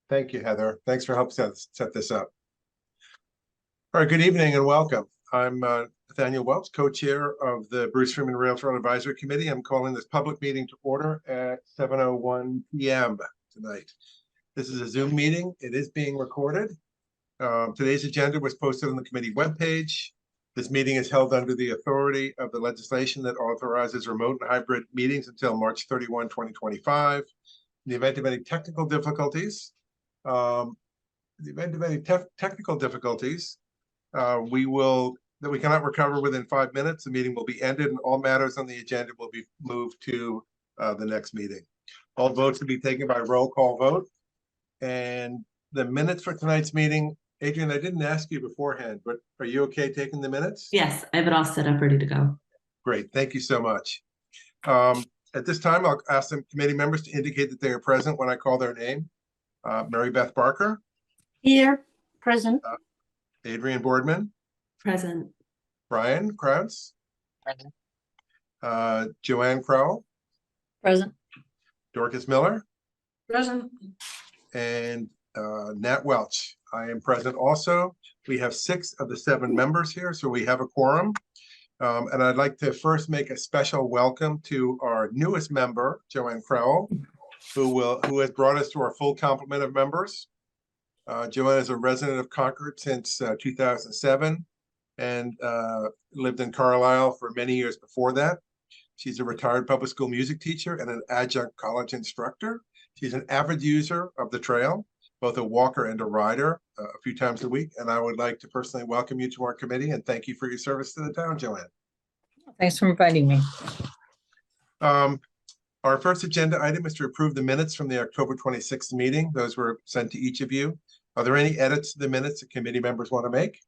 Thank you, Heather. Thanks for helping set this up. All right, good evening and welcome. I'm Nathaniel Welch, co-chair of the Bruce Freeman Rail Trail Advisory Committee. I'm calling this public meeting to order at 7:01 p.m. tonight. This is a Zoom meeting. It is being recorded. Today's agenda was posted on the committee webpage. This meeting is held under the authority of the legislation that authorizes remote and hybrid meetings until March 31, 2025. In the event of any technical difficulties, that we cannot recover within 5 minutes, the meeting will be ended and all matters on the agenda will be moved to the next meeting. All votes will be taken by roll call vote. And the minutes for tonight's meeting, Adrian, I didn't ask you beforehand, but are you okay taking the minutes? Yes, I have it all set up, ready to go. Great, thank you so much. At this time, I'll ask some committee members to indicate that they are present when I call their name. Mary Beth Barker. Here, present. Adrian Boardman. Present. Brian Krauts. Present. Joanne Crowell. Present. Dorcas Miller. Present. And Nat Welch. I am present also. We have 6 of the 7 members here, so we have a quorum. And I'd like to first make a special welcome to our newest member, Joanne Crowell, who has brought us to our full complement of members. Joanne is a resident of Concord since 2007 and lived in Carlisle for many years before that. She's a retired public school music teacher and an adjunct college instructor. She's an avid user of the trail, both a walker and a rider a few times a week. And I would like to personally welcome you to our committee and thank you for your service to the town, Joanne. Thanks for inviting me. Our first agenda item is to approve the minutes from the October 26th meeting. Those were sent to each of you. Are there any edits to the minutes that committee members want to make?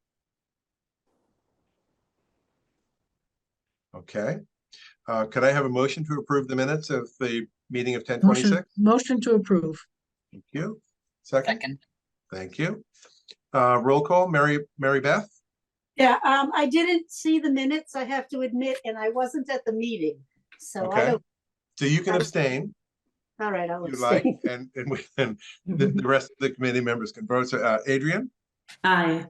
Okay. Could I have a motion to approve the minutes of the meeting of 10/26? Motion to approve. Thank you. Second. Second. Thank you. Roll call, Mary Beth. Yeah, I didn't see the minutes, I have to admit, and I wasn't at the meeting. So I Okay. don't, So you can abstain all right, I'll if you like, abstain. and the rest of the committee members can vote. So Adrian, Aye.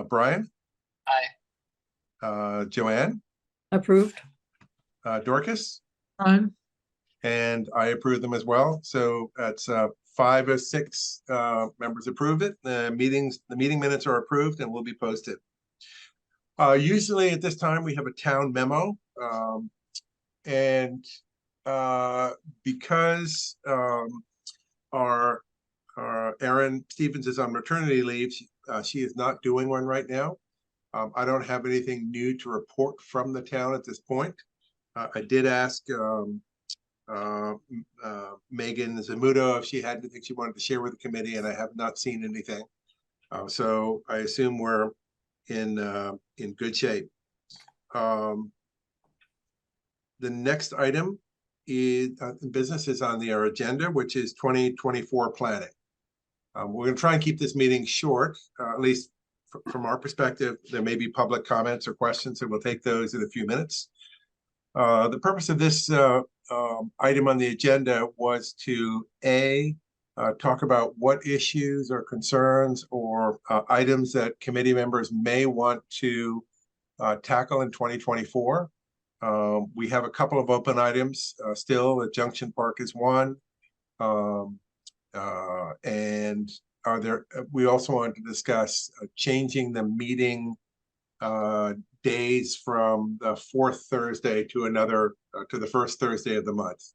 Brian, Aye. Joanne, Approved. Dorcas, Aye. and I approve them as well. So that's 5 of 6 members approved it. The meeting minutes are approved and will be posted. Usually at this time we have a town memo, and because our Erin Stevens is on maternity leave, she is not doing one right now. I don't have anything new to report from the town at this point. I did ask Megan Zamudo if she had anything she wanted to share with the committee, and I have not seen anything. So I assume we're in good shape. The next item is business is on our agenda, which is 2024 planning. We're going to try and keep this meeting short, at least from our perspective. There may be public comments or questions, and we'll take those in a few minutes. The purpose of this item on the agenda was to talk about what issues or concerns or items that committee members may want to tackle in 2024. We have a couple of open items still. The Junction Park is one, and we also want to discuss changing the meeting days from the 4th Thursday to the first Thursday of the month.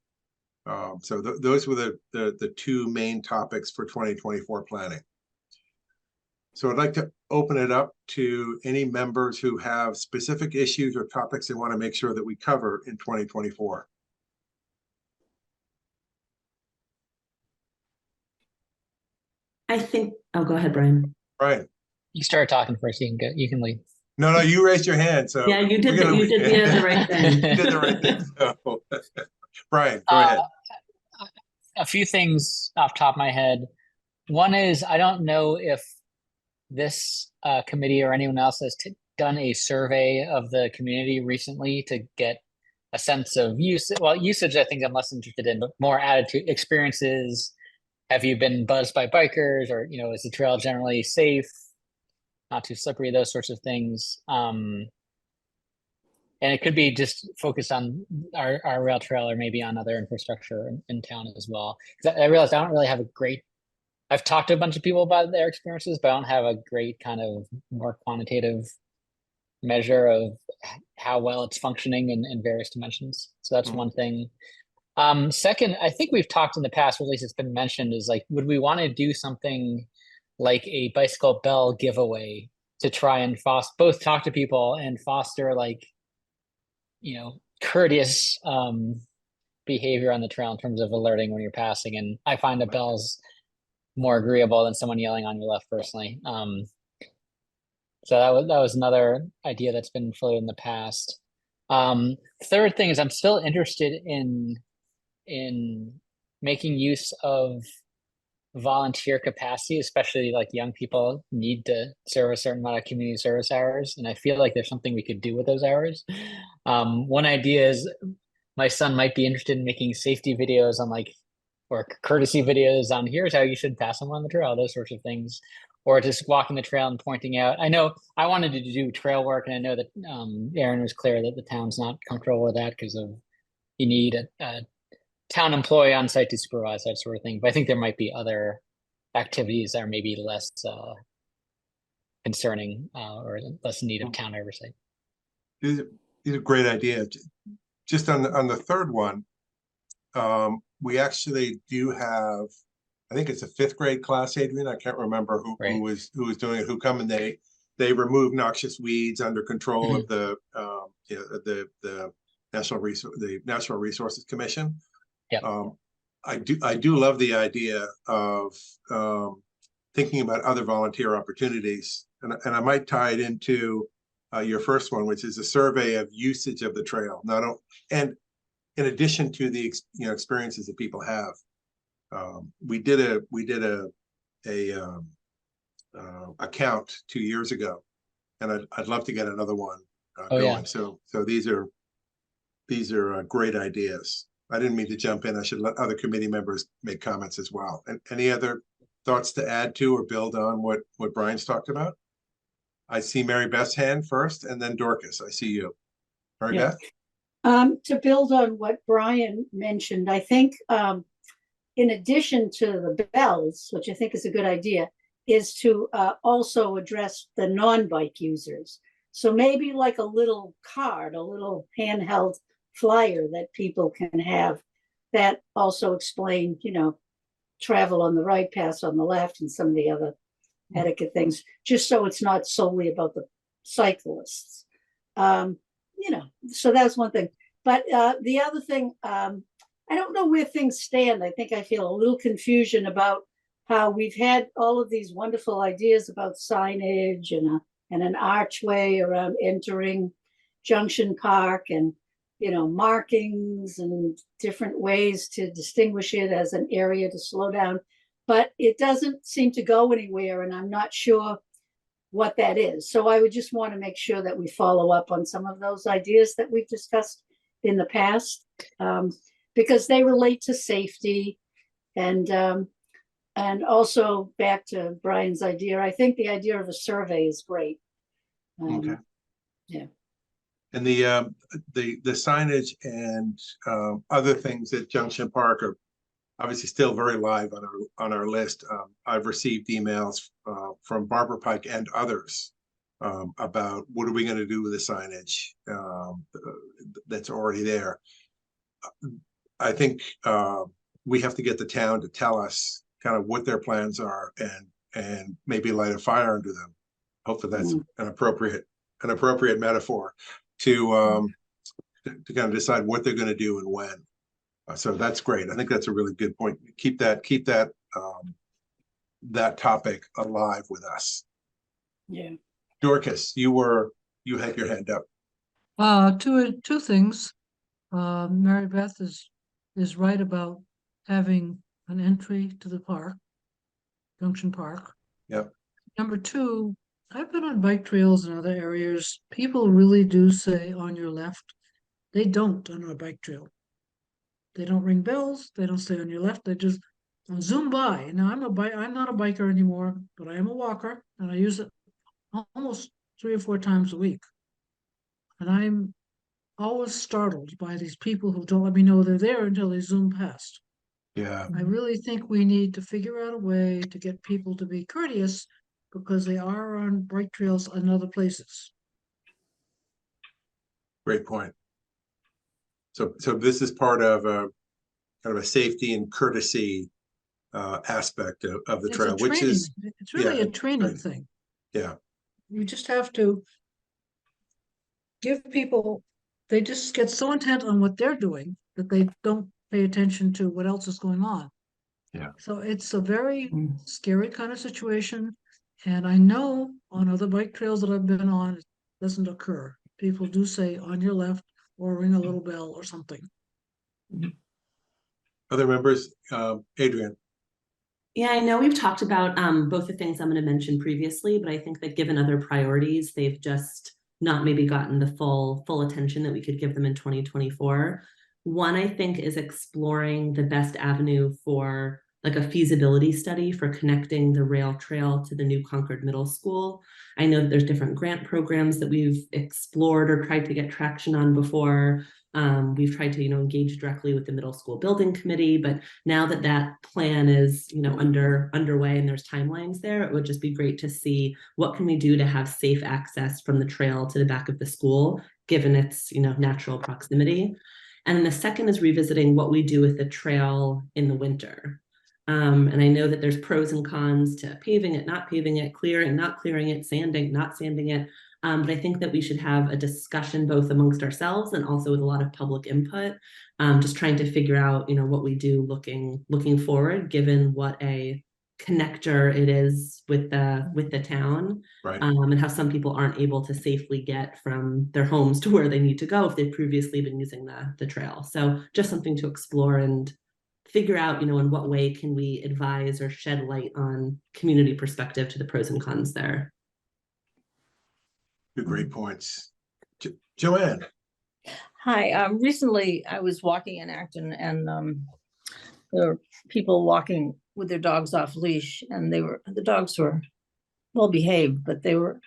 So those were the 2 main topics for 2024 planning. So I'd like to open it up to any members who have specific issues or topics they want to make sure that we cover in 2024. I think, oh, go ahead, Brian. Brian. You started talking first. You can go. You can leave. No, you raised your hand. So Yeah, you did the right thing. You did the right thing. So. Brian, go ahead. A few things off the top of my head. One is, I don't know if this committee or anyone else has done a survey of the community recently to get a sense of usage. Well, usage, I think I'm less interested in, but more attitude, experiences, have you been buzzed by bikers, or is the trail generally safe, not too slippery, those sorts of things. And it could be just focused on our rail trail or maybe on other infrastructure in town as well. Because I realized I don't really have a great. I've talked to a bunch of people about their experiences, but I don't have a great kind of more quantitative measure of how well it's functioning in various dimensions. So that's one thing. Second, I think we've talked in the past, or at least it's been mentioned, is like, would we want to do something like a bicycle bell giveaway to try and both talk to people and foster like, courteous behavior on the trail in terms of alerting when you're passing. And I find the bells more agreeable than someone yelling on your left personally. So that was another idea that's been floated in the past. Third thing is I'm still interested in making use of volunteer capacity, especially like young people need to serve a certain amount of community service hours. And I feel like there's something we could do with those hours. One idea is my son might be interested in making safety videos on or courtesy videos on here's how you should pass someone on the trail, those sorts of things. Or just walking the trail and pointing out. I know I wanted to do trail work, and I know that Aaron was clear that the town's not comfortable with that because you need a town employee on site to supervise that sort of thing. But I think there might be other activities that are maybe less concerning or less in need of town oversight. These are great ideas. Just on the third one, we actually do have, I think it's a 5th grade class, Adrian. I can't remember who was doing it, who come and they remove noxious weeds under control of the Natural Resources Commission. Yeah. I do love the idea of thinking about other volunteer opportunities, and I might tie it into your first one, which is a survey of usage of the trail. And in addition to the experiences that people have. We did a count 2 years ago, and I'd love to get another one going. Yeah. So these are great ideas. I didn't mean to jump in. I should let other committee members make comments as well. And any other thoughts to add to or build on what Brian's talked about? I see Mary Beth's hand first, and then Dorcas. I see you, Mary Beth. To build on what Brian mentioned, I think in addition to the bells, which I think is a good idea, is to also address the non-bike users. So maybe like a little card, a little handheld flyer that people can have that also explain, travel on the right, pass on the left, and some of the other etiquette things, just so it's not solely about the cyclists. So that's one thing. But the other thing, I don't know where things stand. I think I feel a little confusion about how we've had all of these wonderful ideas about signage and an archway around entering Junction Park and, markings and different ways to distinguish it as an area to slow down. But it doesn't seem to go anywhere, and I'm not sure what that is. So I would just want to make sure that we follow up on some of those ideas that we've discussed in the past, because they relate to safety and also back to Brian's idea. I think the idea of a survey is great. Okay. Yeah. And the signage and other things at Junction Park are obviously still very live on our list. I've received emails from Barbara Pike and others about what are we going to do with the signage that's already there. I think we have to get the town to tell us kind of what their plans are and maybe light a fire under them. Hopefully that's an appropriate metaphor to kind of decide what they're going to do and when. So that's great. I think that's a really good point. Keep that topic alive with us. Yeah. Dorcas, you had your hand up. Two things. Mary Beth is right about having an entry to the park, Junction Park. Yep. Number two, I've been on bike trails in other areas. People really do say on your left. They don't on our bike trail. They don't ring bells. They don't say on your left. They just zoom by. Now, I'm not a biker anymore, but I am a walker, and I use it almost 3 or 4 times a week. And I'm always startled by these people who don't let me know they're there until they zoom past. Yeah, I really think we need to figure out a way to get people to be courteous because they are on bike trails and other places. great point. So this is part of a kind of a safety and courtesy aspect of the It's a trail, which training, is, it's really yeah, a training right. thing. Yeah, We just have to give people, they just get so intent on what they're doing that they don't pay attention to what else is going on. Yeah. So it's a very Mm. scary kind of situation. And I know on other bike trails that I've been on, it doesn't occur. People do say on your left or ring a little bell or something. other members, Adrian. Yeah, I know we've talked about both the things I'm going to mention previously, but I think that given other priorities, they've just not maybe gotten the full attention that we could give them in 2024. One, I think, is exploring the best avenue for like a feasibility study for connecting the rail trail to the new Concord Middle School. I know that there's different grant programs that we've explored or tried to get traction on before. We've tried to, engage directly with the middle school building committee, but now that that plan is, underway and there's timelines there, it would just be great to see what can we do to have safe access from the trail to the back of the school, given its, natural proximity. And then the second is revisiting what we do with the trail in the winter. And I know that there's pros and cons to paving it, not paving it, clearing, not clearing it, sanding, not sanding it. But I think that we should have a discussion both amongst ourselves and also with a lot of public input, just trying to figure out, what we do looking forward, given what a connector it is with the town, Right. and how some people aren't able to safely get from their homes to where they need to go if they've previously been using the trail. So just something to explore and figure out, in what way can we advise or shed light on community perspective to the pros and cons there. Two great points. Joanne. Hi, recently I was walking in Acton and there were people walking with their dogs off leash and the dogs were well behaved, but they were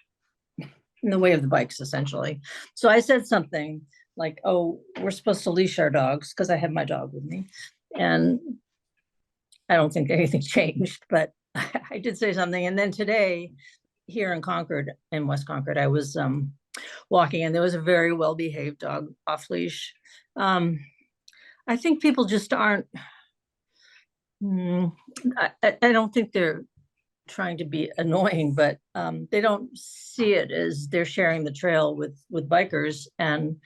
in the way of the bikes essentially. So I said something like, oh, we're supposed to leash our dogs because I have my dog with me. And I don't think anything changed, but I did say something. And then today here in Concord, in West Concord, I was walking and there was a very well-behaved dog off leash. I think people just aren't, I don't think they're trying to be annoying, but they don't see it as they're sharing the trail with bikers, and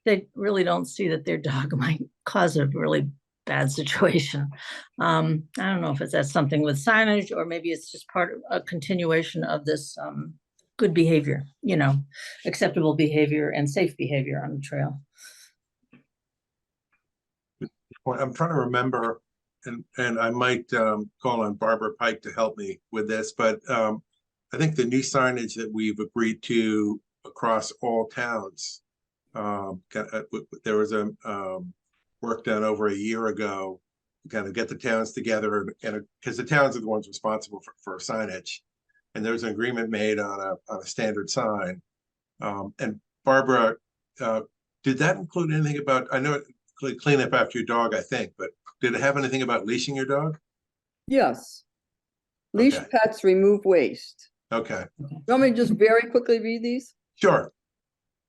they really don't see that their dog might cause a really bad situation. I don't know if that's something with signage or maybe it's just part of a continuation of this good behavior, acceptable behavior and safe behavior on the trail. I'm trying to remember, and I might call on Barbara Pike to help me with this, but I think the new signage that we've agreed to across all towns, there was a work done over a year ago to kind of get the towns together, and because the towns are the ones responsible for signage, and there was an agreement made on a standard sign. And Barbara, did that include anything about, I know it clean up after your dog, I think, but did it have anything about leashing your dog? Yes. Leash Okay. pets remove waste. Okay, You want me to just very quickly read these? sure.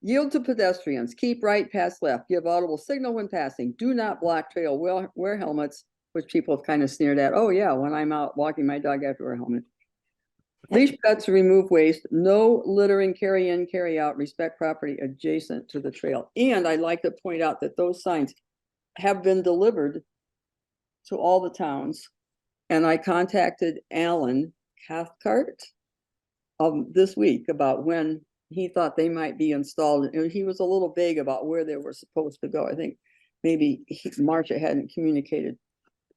Yield to pedestrians, keep right, pass left, give audible signal when passing, do not block trail, wear helmets, which people have kind of sneered at. Oh yeah, when I'm out walking my dog, I have to wear a helmet. Leash pets remove waste, no littering, carry in, carry out, respect property adjacent to the trail. And I'd like to point out that those signs have been delivered to all the towns. And I contacted Alan Cathcart this week about when he thought they might be installed. And he was a little vague about where they were supposed to go. I think maybe Marcia hadn't communicated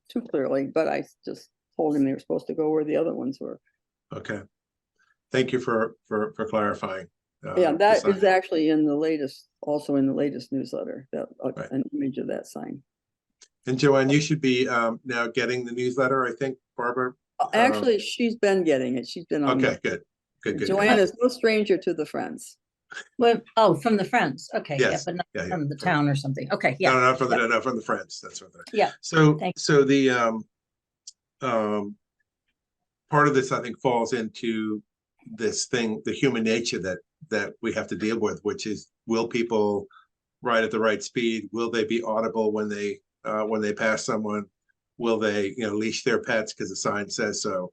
too clearly, but I just told him they were supposed to go where the other ones were. Okay. Thank you for clarifying. Yeah, the that sign. is actually in the latest, also in the latest newsletter, that Right. an image of that sign. And Joanne, you should be now getting the newsletter, I think, Barbara. Actually, she's been getting it. She's been on. Okay, good. Good. Joanne is no stranger to the Friends. Well, oh, from the Friends. Okay, yeah, Yes, but not yeah, from the from- town or something. Okay, No, yeah. not from yeah. the, no, from the Friends. That's what they're. Yeah, So, thank so the part of this, I think, falls into this thing, the human nature that we have to deal with, which is, will people ride at the right speed? Will they be audible when they pass someone? Will they, leash their pets because the sign says so?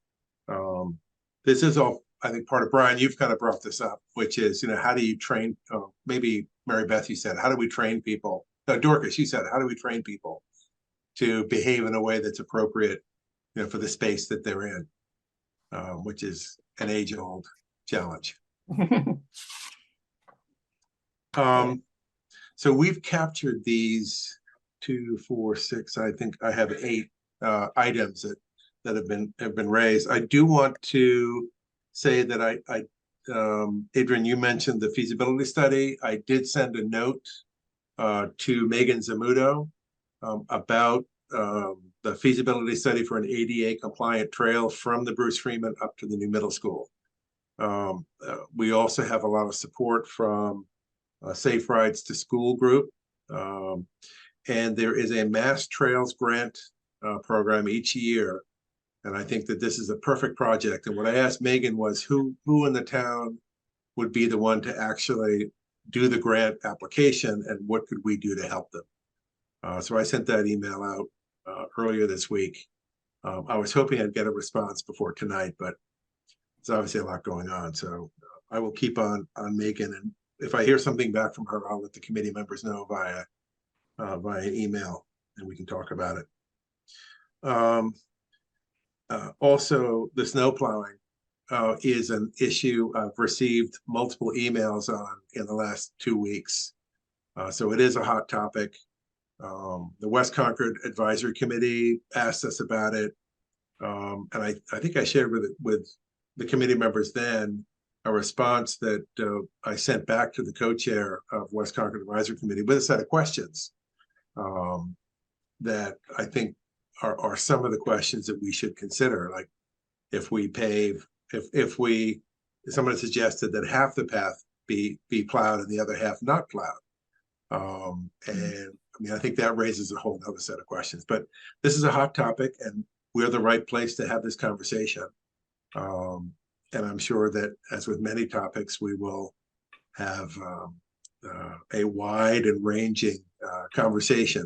This is all, I think, part of, Brian, you've kind of brought this up, which is, how do you train, maybe Mary Beth, you said, how do we train people? No, Dorcas, you said, how do we train people to behave in a way that's appropriate, for the space that they're in, which is an age-old challenge. So we've captured these 2, 4, 6, I think I have 8 items that have been raised. I do want to say that Adrian, you mentioned the feasibility study. I did send a note to Megan Zamudo about the feasibility study for an ADA compliant trail from the Bruce Freeman up to the new middle school. We also have a lot of support from Safe Rides to School group. And there is a Mass Trails grant program each year. And I think that this is a perfect project. And what I asked Megan was who in the town would be the one to actually do the grant application and what could we do to help them? So I sent that email out earlier this week. I was hoping I'd get a response before tonight, but there's obviously a lot going on. So I will keep on Megan, and if I hear something back from her, I'll let the committee members know via email, and we can talk about it. Also, the snow plowing is an issue I've received multiple emails on in the last 2 weeks. So it is a hot topic. The West Concord Advisory Committee asked us about it. And I think I shared with the committee members then a response that I sent back to the co-chair of West Concord Advisory Committee with a set of questions that I think are some of the questions that we should consider. Like if we pave, if someone suggested that half the path be plowed and the other half not plowed. And I mean, I think that raises a whole other set of questions, but this is a hot topic and we're the right place to have this conversation. And I'm sure that as with many topics, we will have a wide and ranging conversation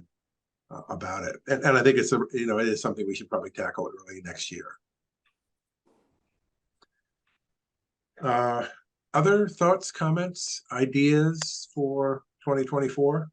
about it. And I think it's it is something we should probably tackle early next year. Other thoughts, comments, ideas for 2024?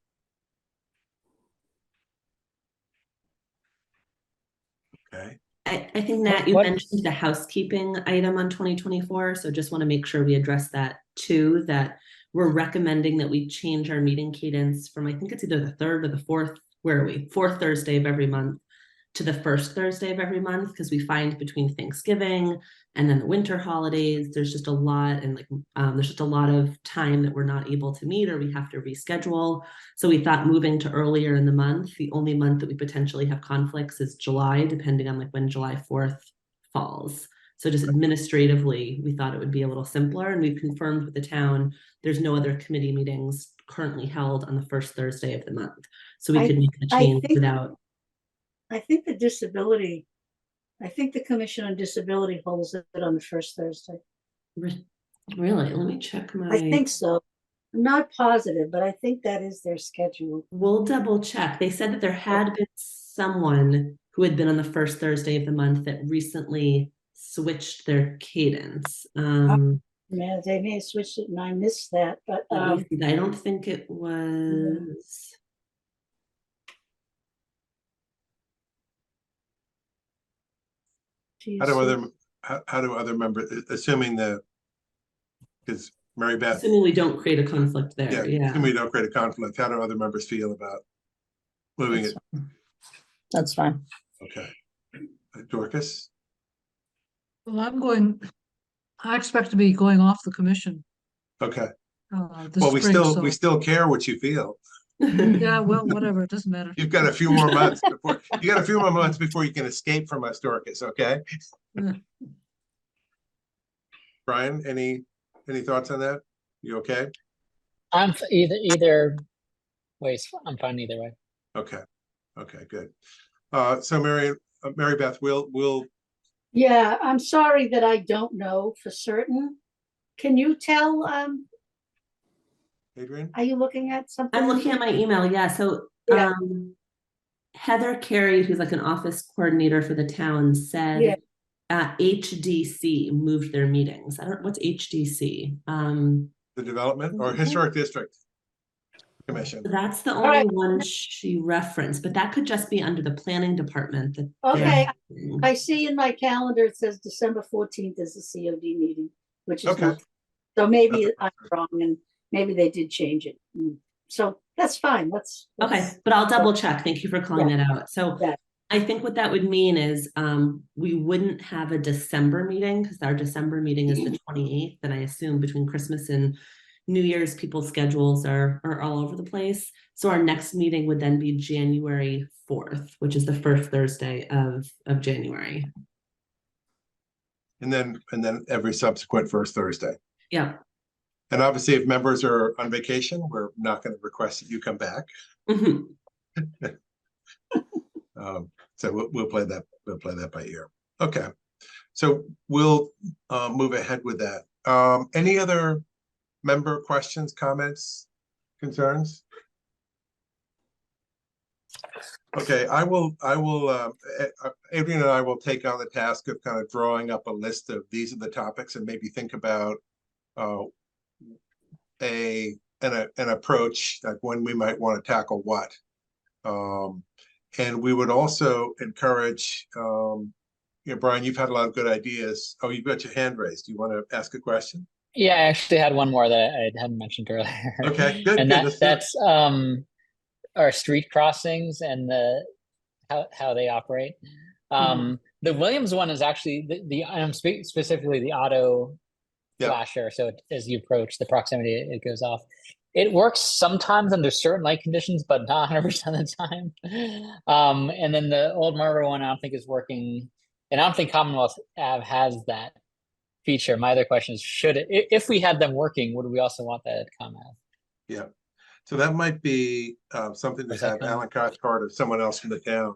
Okay. I think, Nat, you What- mentioned the housekeeping item on 2024, so just want to make sure we address that too, that we're recommending that we change our meeting cadence from, I think it's either the 3rd or the 4th, where are we? 4th Thursday of every month to the 1st Thursday of every month, because we find between Thanksgiving and then the winter holidays, there's just a lot, and there's just a lot of time that we're not able to meet or we have to reschedule. So we thought moving to earlier in the month, the only month that we potentially have conflicts is July, depending on when July 4th falls. So just administratively, we thought it would be a little simpler, and we've confirmed with the town, there's no other committee meetings currently held on the 1st Thursday of the month. So we could make the change without. I think the Commission on Disability holds it on the 1st Thursday. Really? Let me check my. I think so. I'm not positive, but I think that is their schedule. We'll double check. They said that there had been someone who had been on the 1st Thursday of the month that recently switched their cadence. Man, they may have switched it and I missed that, but I don't think it was. geez, How do other members, assuming because Mary Beth, Assuming we don't create a conflict there, yeah. assuming we don't create a conflict, how do other members feel about moving it? That's fine. Okay. Dorcas? Well, I expect to be going off the commission. Okay. This Well, spring, we still care what you feel. Yeah, well, whatever, it doesn't matter. You've got a few more months before, you got a few more months before you can escape from us, Dorcas, okay? Yeah. Brian, any thoughts on that? You okay? Either ways. I'm fine either way. Okay, okay, good. So Mary Beth, we'll, Yeah, I'm sorry that I don't know for certain. Can you tell, Adrian? are you looking at something? I'm looking at my email, yeah, so, Yeah. Heather Carey, who's like an office coordinator for the town, Yeah. said HDC moved their meetings. I don't, what's HDC? The Development or Historic District Commission? That's the right. only one she referenced, but that could just be under the planning department that Okay, they're- I see in my calendar, it says December 14th is the COD meeting, which is Okay. not. So maybe Okay. I'm wrong and maybe they did change it. So that's fine. Okay, but I'll double check. Thank you for calling that out. So Yeah. I think what that would mean is we wouldn't have a December meeting because our December meeting is the 28th, and I assume between Christmas and New Year's, people's schedules are all over the place. So our next meeting would then be January 4th, which is the first Thursday of January. And then every subsequent first Thursday. Yeah. And obviously, if members are on vacation, we're not going to request that you come back. Mhm. So we'll play that by ear. Okay. So we'll move ahead with that. Any other member questions, comments, concerns? Okay, Adrian and I will take on the task of kind of drawing up a list of these are the topics and maybe think about an approach, like when we might want to tackle what. And we would also encourage, Brian, you've had a lot of good ideas. Oh, you've got your hand raised. Do you want to ask a question? Yeah, I actually had one more that I hadn't mentioned earlier. Okay, good. And Good. that's our street crossings and how they operate. The Williams one is actually I'm specifically the auto flasher. So as you approach the proximity, it goes off. It works sometimes under certain light conditions, but not 100% of the time. And then the old Marlboro one, I don't think is working, and I don't think Commonwealth Ave has that feature. My other question is, if we had them working, would we also want that at Com Ave? Yeah. So that might be something to have Alan Cathcart or someone else from the town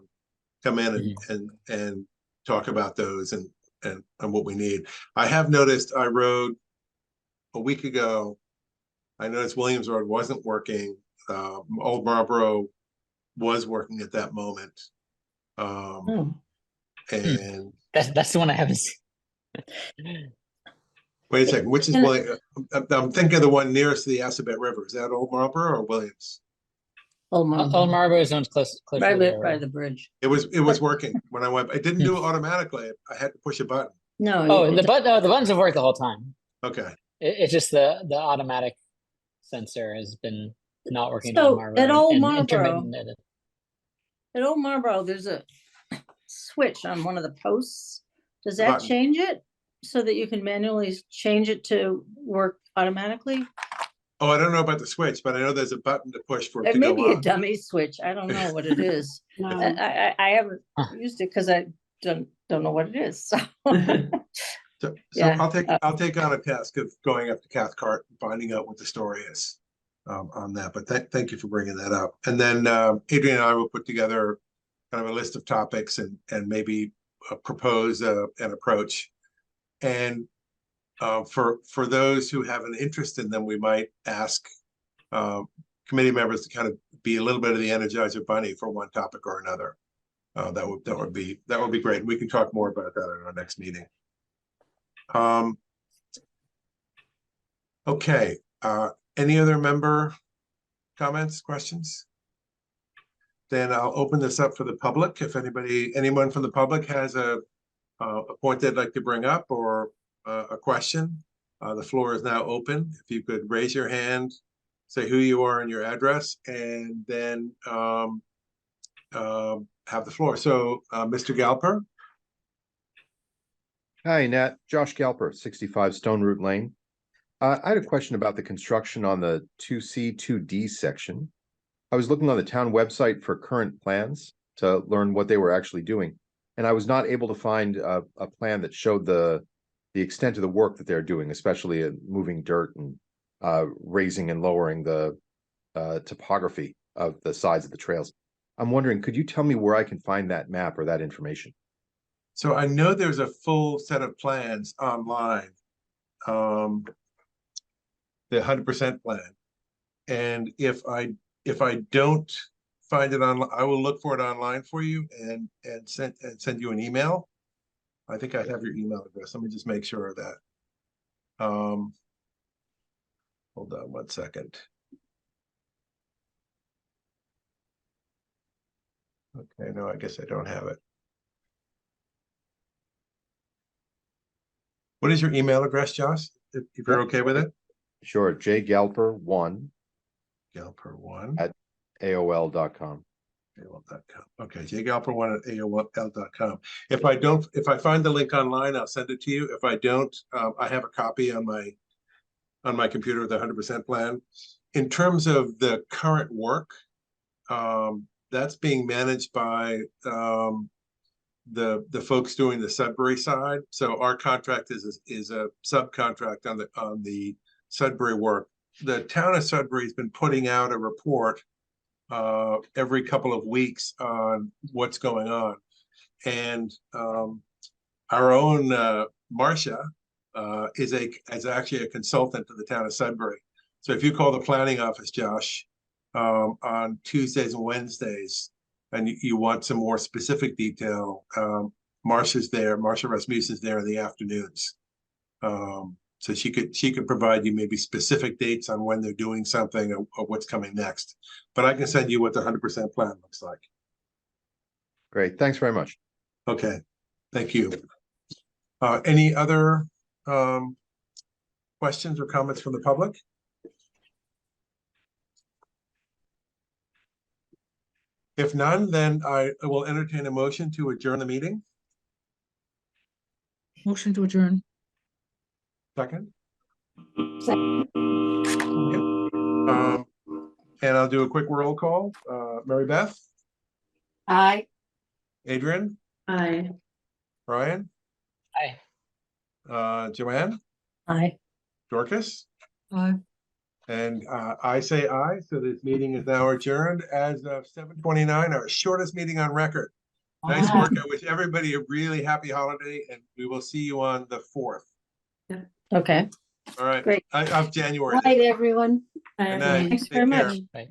come in and talk about those and what we need. I have noticed, I rode a week ago, I noticed Williams Road wasn't working. Old Marlboro was working at that moment. And that's the one I haven't seen. wait a second, which is Williams? I'm thinking of the one nearest to the Assabet River. Is that Old Marlboro or Williams? Old Marlboro is close to by the river. the bridge. It was working when I went. I didn't do it automatically. I had to push a button. No. The buttons have worked the whole time. Okay. It's just the automatic sensor has been not working So on Marlboro. at Old and Marlboro, intermittent. At Old Marlboro, there's a switch on one of the posts. Does The that button. change it so that you can manually change it to work automatically? Oh, I don't know about the switch, but I know there's a button to push for it It to may go be a on. dummy switch. I don't know what it is. I haven't used it because I don't know what it is. So So Yeah. I'll take on a task of going up to Cathcart and finding out what the story is on that. But thank you for bringing that up. And then Adrian and I will put together kind of a list of topics and maybe propose an approach. And for those who have an interest in them, we might ask committee members to kind of be a little bit of the Energizer Bunny for one topic or another. That would be great. We can talk more about that in our next meeting. Okay. Any other member comments, questions? Then I'll open this up for the public. If anyone from the public has a point they'd like to bring up or a question, the floor is now open. If you could raise your hand, say who you are and your address, and then have the floor. So, Mr. Galper. Hi, Nat. Josh Galper, 65 Stone Root Lane. I had a question about the construction on the 2C, 2D section. I was looking on the town website for current plans to learn what they were actually doing. And I was not able to find a plan that showed the extent of the work that they're doing, especially in moving dirt and raising and lowering the topography of the sides of the trails. I'm wondering, could you tell me where I can find that map or that information? So I know there's a full set of plans online. The 100% plan. And if I don't find it online, I will look for it online for you and send you an email. I think I have your email address. Let me just make sure of that. Hold on one second. Okay, no, I guess I don't have it. What is your email address, Josh? If you're okay with it? Sure, jgalper1 Galper1 at AOL.com. AOL.com. Okay, jgalper1 at AOL.com. If I find the link online, I'll send it to you. If I don't, I have a copy on my computer with the 100% plan. In terms of the current work, that's being managed by the folks doing the Sudbury side. So our contract is a subcontract on the Sudbury work. The town of Sudbury has been putting out a report every couple of weeks on what's going on. And our own Marcia is actually a consultant to the town of Sudbury. So if you call the planning office, Josh, on Tuesdays and Wednesdays, and you want some more specific detail, Marcia's there. Marcia Rasmussen's there in the afternoons. So she could provide you maybe specific dates on when they're doing something or what's coming next. But I can send you what the 100% plan looks like. Great, thanks very much. Okay, thank you. Any other questions or comments from the public? If none, then I will entertain a motion to adjourn the meeting. Motion to adjourn. Second. Second. And I'll do a quick roll call. Mary Beth, Aye. Adrian, Aye. Brian, Hi. Joanne, Aye. Dorcas, Aye. and I say aye. So this meeting is now adjourned as of 7:29, our shortest meeting on record. Nice work. I wish everybody a really happy holiday, and we will see you on the 4th. Okay. All right. Great. Of January. Good night, everyone. Bye, Good everyone. night. Thanks Take very care. much. Bye.